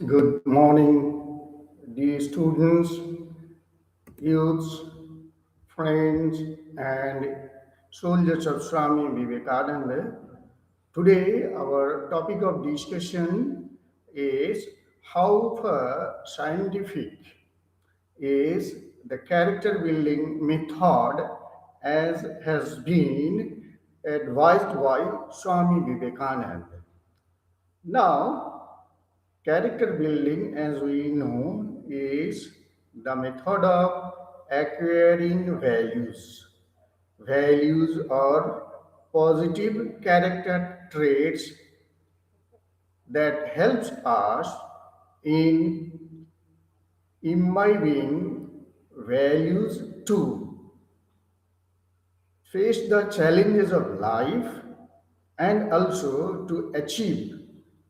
Good morning, dear students, youths, friends, and soldiers of Swami Vivekananda. Today, our topic of discussion is how far scientific is the character building method as has been advised by Swami Vivekananda. Now, character building, as we know, is the method of acquiring values. Values are positive character traits that helps us in imbibing values to face the challenges of life and also to achieve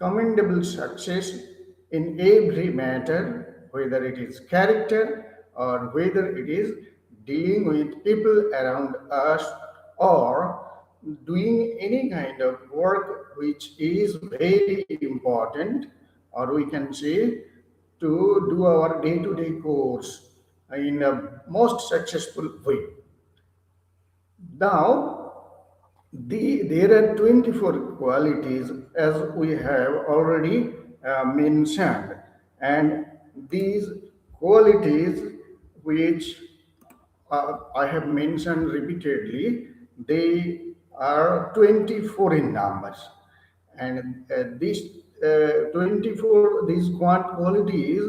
commendable success in every matter, whether it is character or whether it is dealing with people around us or doing any kind of work which is very important, or we can say to do our day-to-day course in a most successful way. Now, there are 24 qualities as we have already mentioned, and these qualities which I have mentioned repeatedly, they are 24 in numbers, and these 24 these qualities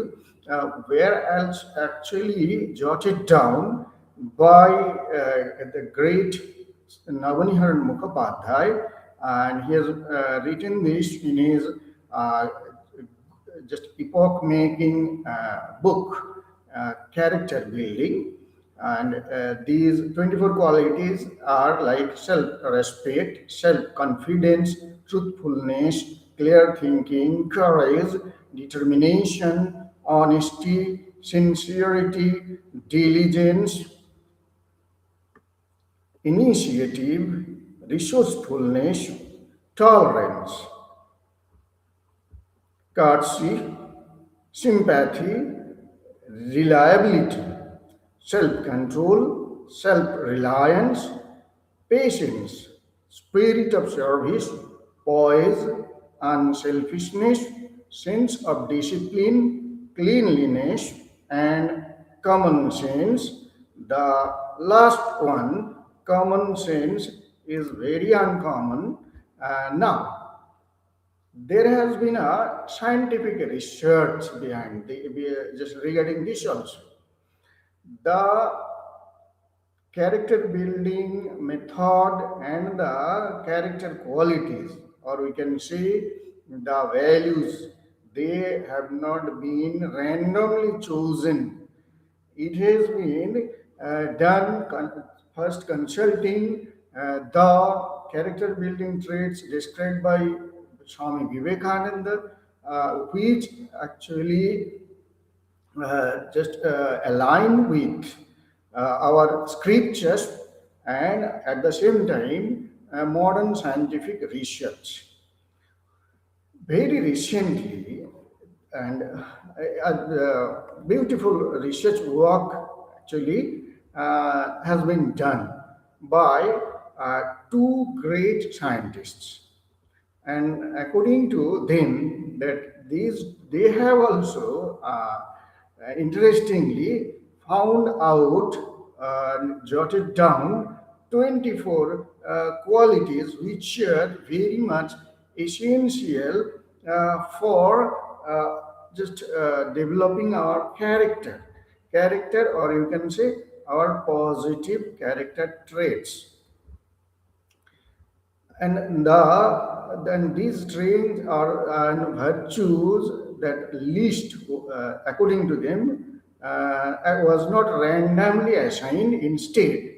were actually jotted down by the great Navaniharan Mukhopadhyay, and he has written this in his uh, just epoch-making book, Character Building. And these 24 qualities are like self-respect, self-confidence, truthfulness, clear thinking, courage, determination, honesty, sincerity, diligence, initiative, resourcefulness, tolerance, courtesy, sympathy, reliability, self control, self reliance, patience, spirit of service, poise, unselfishness, sense of discipline, cleanliness, and common sense. The last one, common sense, is very uncommon. Now, there has been a scientific research behind just regarding this also. The character building method and the character qualities, or we can say the values, they have not been randomly chosen. It has been done first consulting the character building traits described by Swami Vivekananda, which actually just align with our scriptures and at the same time modern scientific research. Very recently, and beautiful research work actually has been done by two great scientists, and according to them that these they have also interestingly found out, jotted down 24 qualities which are very much essential for just developing our character, or you can say our positive character traits. And then these traits are virtues that least, according to them, was not randomly assigned. Instead,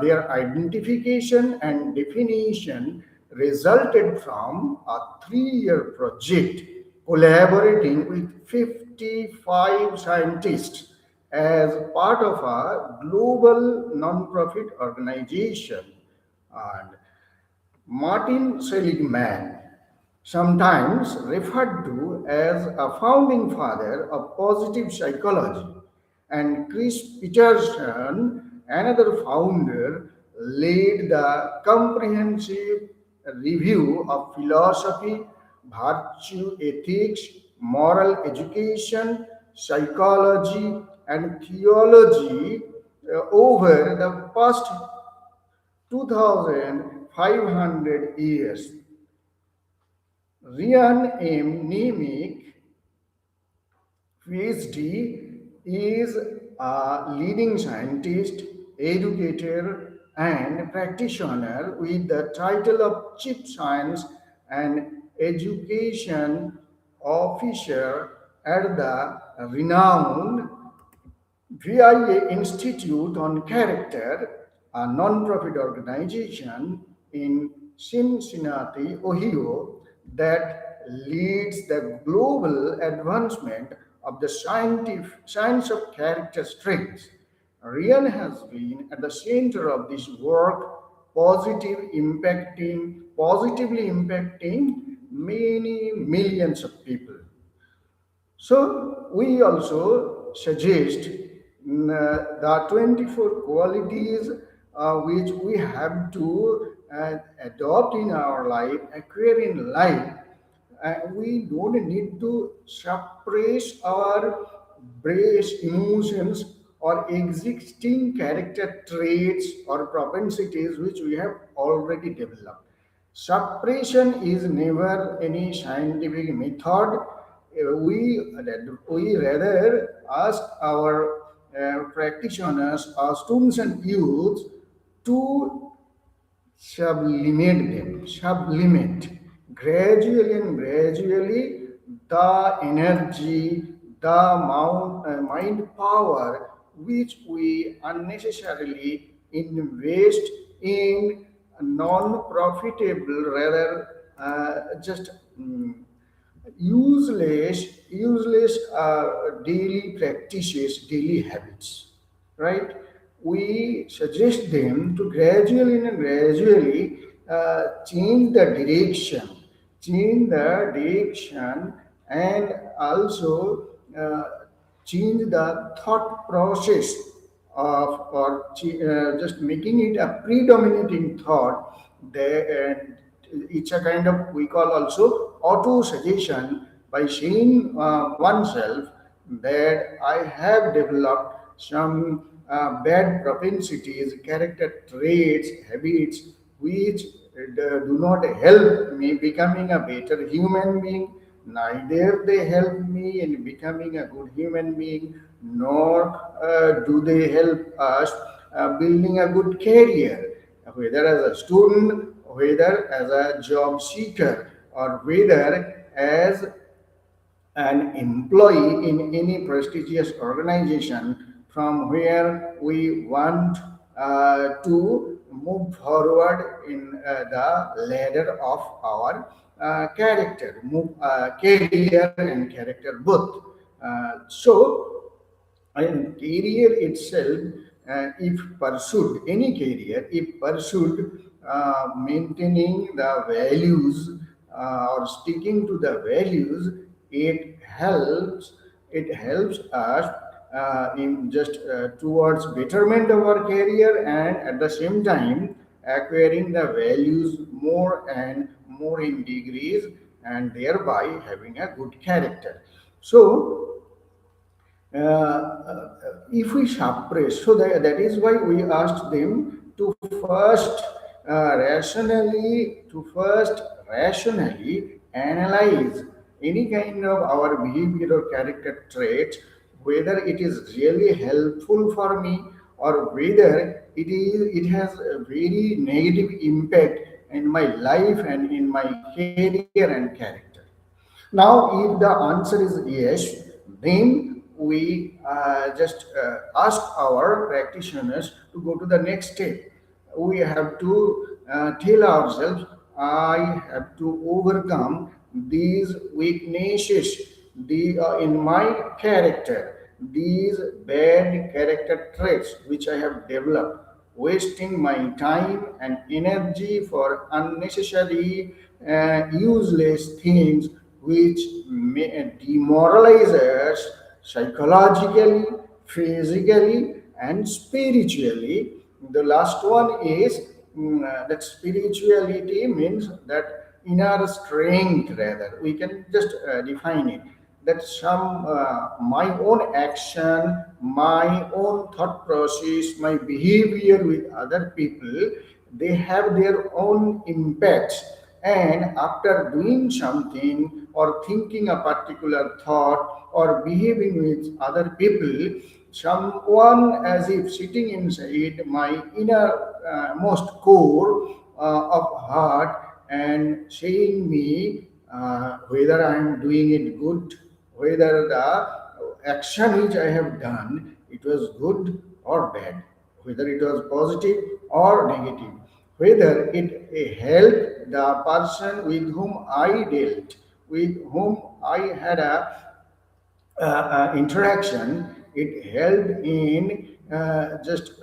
their identification and definition resulted from a 3-year project collaborating with 55 scientists as part of a global non-profit organization. And Martin Seligman, sometimes referred to as a founding father of positive psychology. And Chris Peterson, another founder, led the comprehensive review of philosophy, virtue ethics, moral education, psychology, and theology over the past 2500 years. Ryan M. Niemiec, PhD, is a leading scientist, educator, and practitioner with the title of Chief Science and Education Officer at the renowned VIA Institute on Character, a non-profit organization in Cincinnati, Ohio, that leads the global advancement of the science of character strengths. Ryan has been at the center of this work, positively impacting many millions of people. So we also suggest the 24 qualities which we have to adopt in our life, acquire in life. We don't need to suppress our brace emotions or existing character traits or propensities which we have already developed. Suppression is never any scientific method. We rather ask our practitioners, our students and youths to sublimate gradually and gradually the energy, the mind power which we unnecessarily invest in non-profitable, rather just useless daily practices, daily habits, right? We suggest them to gradually change the direction, and also uh, change the thought process of, or just making it a predominating thought. And it's a kind of, we call also auto suggestion, by saying oneself that I have developed some bad propensities, character traits, habits which do not help me becoming a better human being. Neither they help me in becoming a good human being, nor do they help us building a good career, whether as a student, whether as a job seeker, or whether as an employee in any prestigious organization from where we want to move forward in the ladder of our career and character both. So, and career itself, if pursued, any career, if pursued, maintaining the values or sticking to the values, it helps. It helps us in just towards betterment of our career, and at the same time acquiring the values more and more in degrees, and thereby having a good character. So if we suppress, so that is why we asked them to first rationally analyze any kind of our behavior or character traits, whether it is really helpful for me, or whether it has a very negative impact in my life and in my career and character. Now, if the answer is yes, then we just ask our practitioners to go to the next step. We have to tell ourselves, I have to overcome these weaknesses in my character, these bad character traits which I have developed, wasting my time and energy for unnecessary useless things which may demoralize us psychologically, physically, and spiritually. The last one is that spirituality means that inner strength, rather. We can just define it that some my own action, my own thought process, my behavior with other people, they have their own impacts. And after doing something or thinking a particular thought or behaving with other people, someone as if sitting inside my inner most core of heart and saying me whether I am doing it good, whether the action which I have done, it was good or bad, whether it was positive or negative, whether it helped the person with whom I dealt, with whom I had a interaction, it helped in just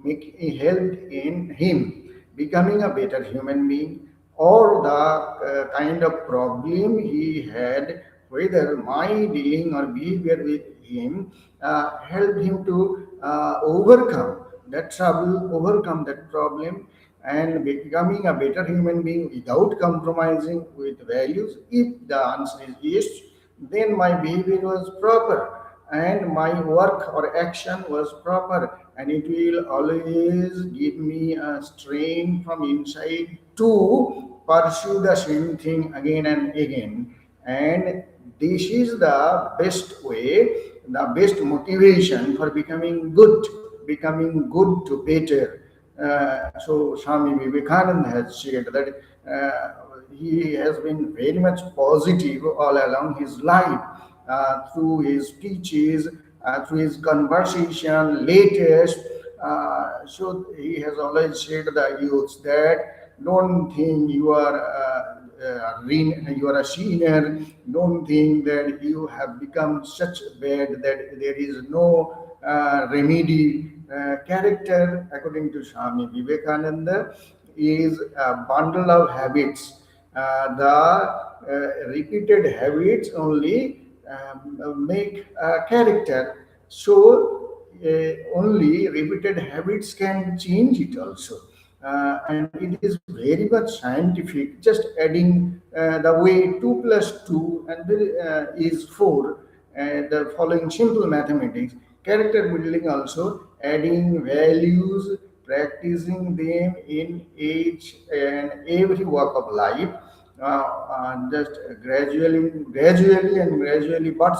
make helped in him becoming a better human being, or the kind of problem he had, whether my dealing or behavior with him helped him to overcome that trouble, overcome that problem, and becoming a better human being without compromising with values. If the answer is yes, then my behavior was proper and my work or action was proper, and it will always give me a strain from inside to pursue the same thing again and again. And this is the best way, the best motivation for becoming good to better. So Swami Vivekananda has said that he has been very much positive all along his life, through his speeches, through his conversation, latest. So he has always said to the youths that don't think you are a senior. Don't think that you have become such bad that there is no remedy. Character, according to Swami Vivekananda, is a bundle of habits. The repeated habits only make a character. So only repeated habits can change it also. And it is very much scientific. Just adding the way 2 plus 2 and is 4, the following simple mathematics. Character building also adding values, practicing them in each and every walk of life, just gradually but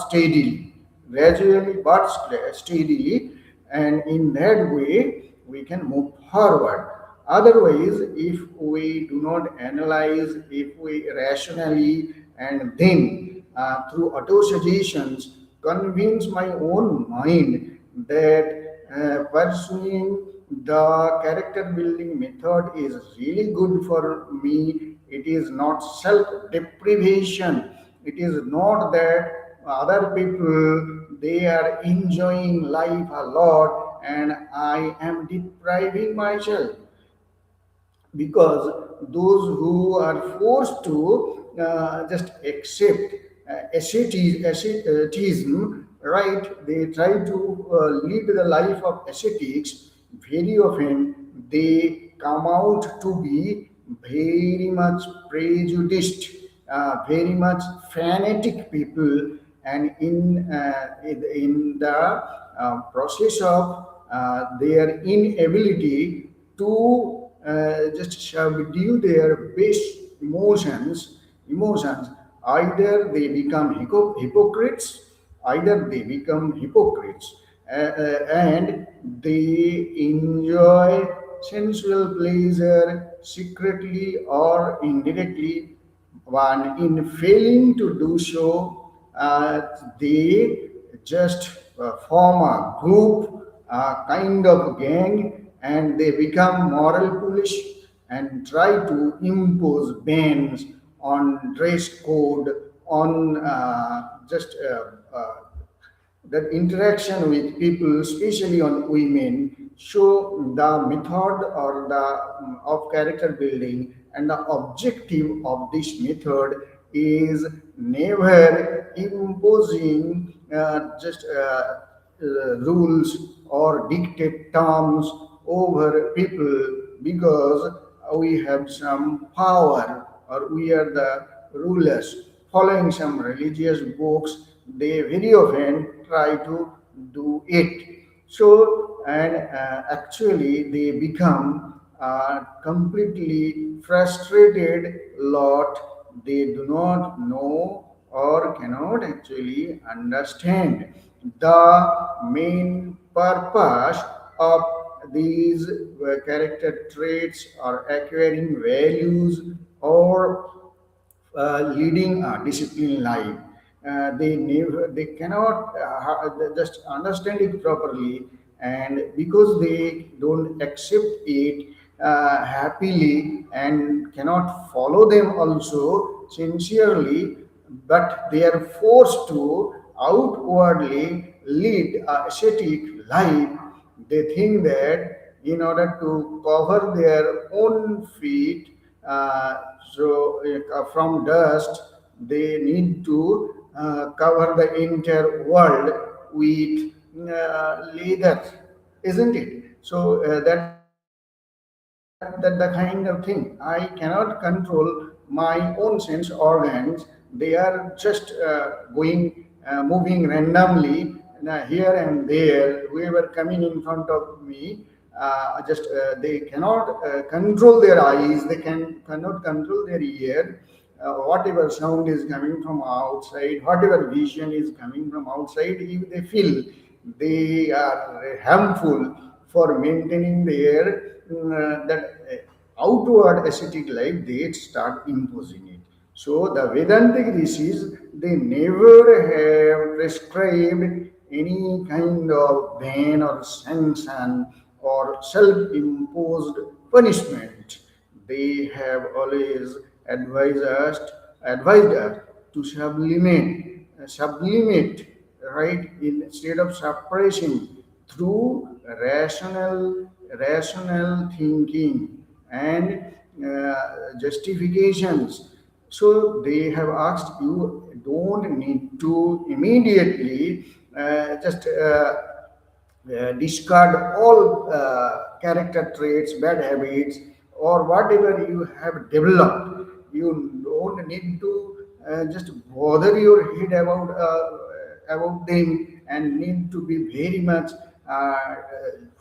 steadily, and in that way we can move forward. Otherwise, if we do not analyze, if we rationally and then through auto suggestions convince my own mind that pursuing the character building method is really good for me, it is not self deprivation, it is not that other people they are enjoying life a lot and I am depriving myself, because those who are forced to just accept asceticism, right? They try to lead the life of ascetics. Very often, they come out to be very much prejudiced, very much fanatic people, and in the process of their inability to just subdue their base emotions, either they become hypocrites, and they enjoy sensual pleasure secretly or indirectly. One, in failing to do so, they just form a group, a kind of gang, and they become moral police and try to impose bans on dress code, on just that interaction with people, especially on women. So the method or the of character building and the objective of this method is never imposing rules or dictate terms over people because we have some power or we are the rulers. Following some religious books, they very often try to do it. So, and actually, they become completely frustrated lot. They do not know or cannot actually understand the main purpose of these character traits or acquiring values or leading a disciplined life. They cannot just understand it properly, and because they don't accept it happily and cannot follow them also sincerely, but they are forced to outwardly lead a ascetic life. They think that in order to cover their own feet from dust, they need to cover the entire world with leather, isn't it? So that the kind of thing. I cannot control my own sense organs. They are just moving randomly here and there. Whoever coming in front of me, just they cannot control their eyes. They cannot control their ear. Whatever sound is coming from outside, whatever vision is coming from outside, if they feel they are harmful for maintaining their outward ascetic life, they start imposing it. So the Vedantic rishis, they never have prescribed any kind of ban or sanction or self-imposed punishment. They have always advised us to sublimate, right, instead of suppressing through rational thinking and justifications. So they have asked you don't need to immediately just discard all character traits, bad habits, or whatever you have developed. You don't need to just bother your head about them and need to be very much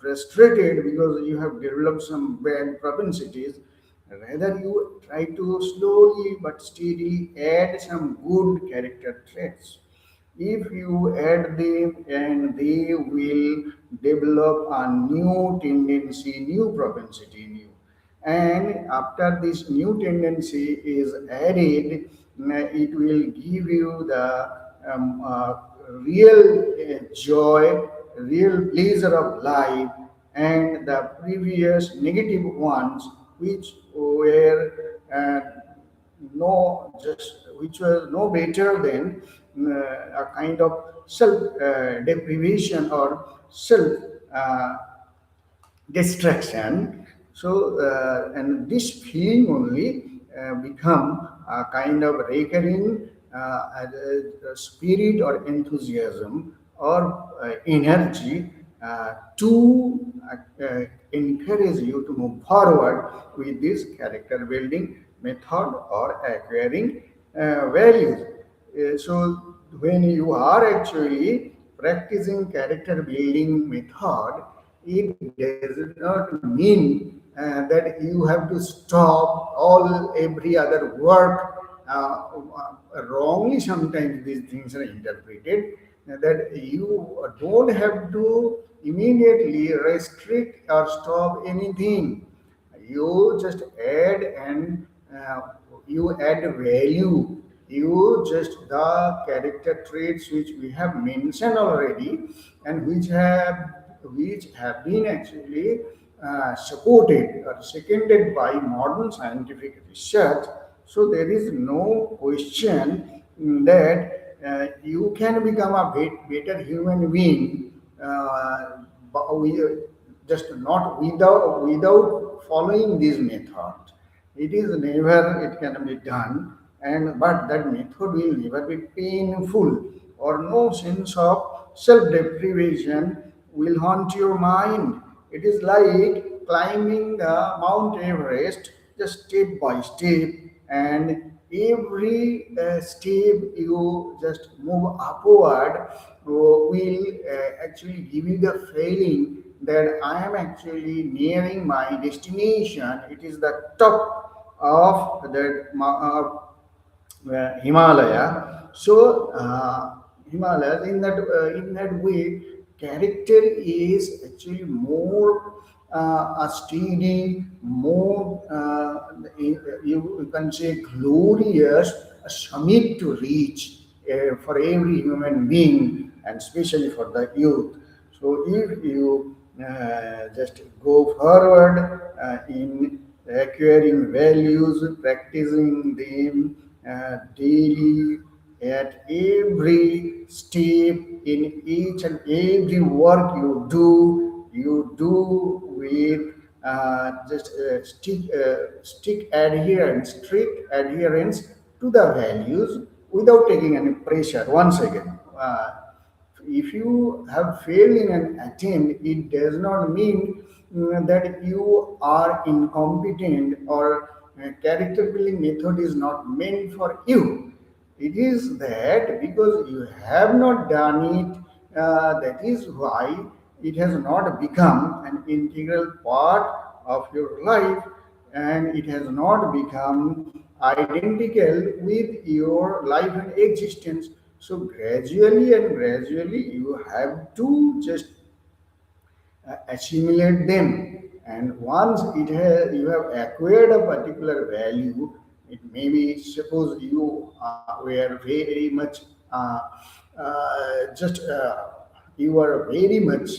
frustrated because you have developed some bad propensities. Rather, you try to slowly but steadily add some good character traits. If you add them, and they will develop a new tendency, new propensity in you. And after this new tendency is added, it will give you the real joy, real pleasure of life, and the previous negative ones, which were which was no better than a kind of self deprivation or self uh, distraction. So, and this feeling only become a kind of recurring spirit or enthusiasm or energy to encourage you to move forward with this character building method or acquiring values. So, when you are actually practicing character building method, it does not mean that you have to stop all every other work. Wrongly, sometimes these things are interpreted that you don't have to immediately restrict or stop anything. You just add and you add value. You just the character traits which we have mentioned already and which have been actually supported or seconded by modern scientific research. So there is no question that you can become a better human being, but just not without following these methods. It is never, it can be done, and but that method will never be painful, or no sense of self-deprivation will haunt your mind. It is like climbing the Mount Everest, just step by step, and every step you just move upward will actually give you the feeling that I am actually nearing my destination. It is the top of that Himalaya. So Himalayas in that way, character is actually more a steady, more you can say glorious summit to reach for every human being, and especially for the youth. So if you just go forward in acquiring values, practicing them daily, at every step, in each and every work you do with just strict adherence to the values without taking any pressure. Once again, if you have failed in an attempt, it does not mean that you are incompetent, or character building method is not meant for you. It is that because you have not done it, that is why it has not become an integral part of your life, and it has not become identical with your life and existence. So gradually and gradually you have to just assimilate them. And once you have acquired a particular value, it may be, suppose you were very much just you are very much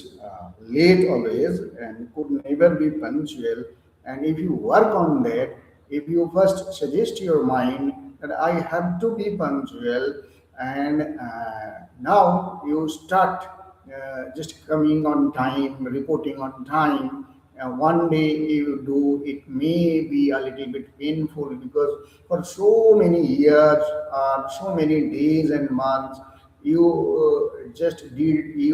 late always and could never be punctual. And if you work on that, if you first suggest your mind that I have to be punctual, and now you start just coming on time, reporting on time. One day you do, it may be a little bit painful, because for so many years, so many days and months, you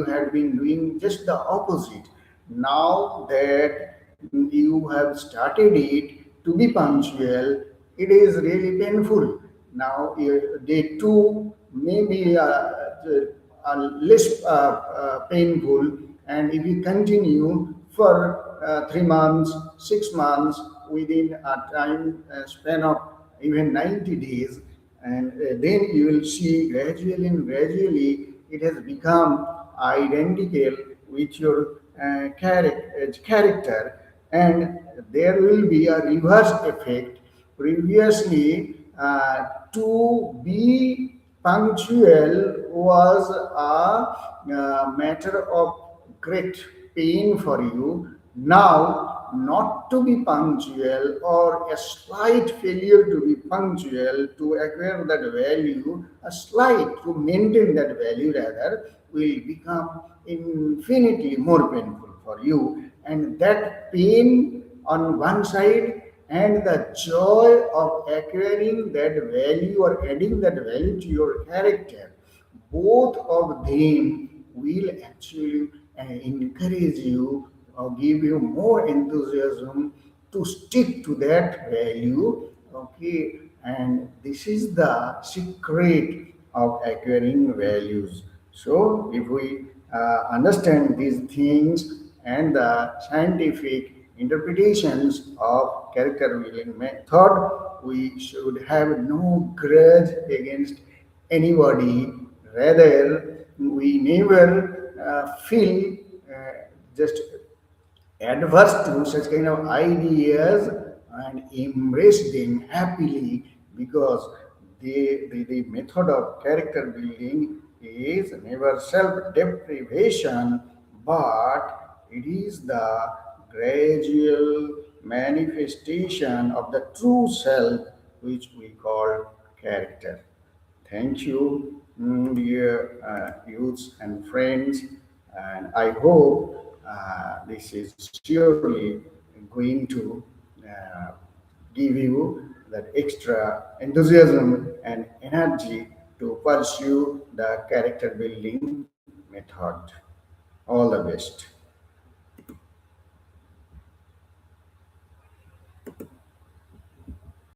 had been doing just the opposite. Now that you have started it to be punctual, it is really painful. Now, day two may be less painful, and if you continue for 3 months, 6 months, within a time span of even 90 days, and then you will see gradually and gradually it has become identical with your character, and there will be a reverse effect. Previously, to be punctual was a matter of great pain for you. Now, not to be punctual, or a slight failure to be punctual to acquire that value, a slight to maintain that value rather, will become infinitely more painful for you. And that pain on one side, and the joy of acquiring that value or adding that value to your character, both of them will actually encourage you or give you more enthusiasm to stick to that value. Okay, and this is the secret of acquiring values. So if we understand these things and the scientific interpretations of character building method, we should have no grudge against anybody. Rather, we never feel just adverse to such kind of ideas, and embrace them happily, because the method of character building is never self deprivation, but it is the gradual manifestation of the true self, which we call character. Thank you, dear youths and friends, and I hope this is surely going to uh, give you that extra enthusiasm and energy to pursue the character building method. All the best.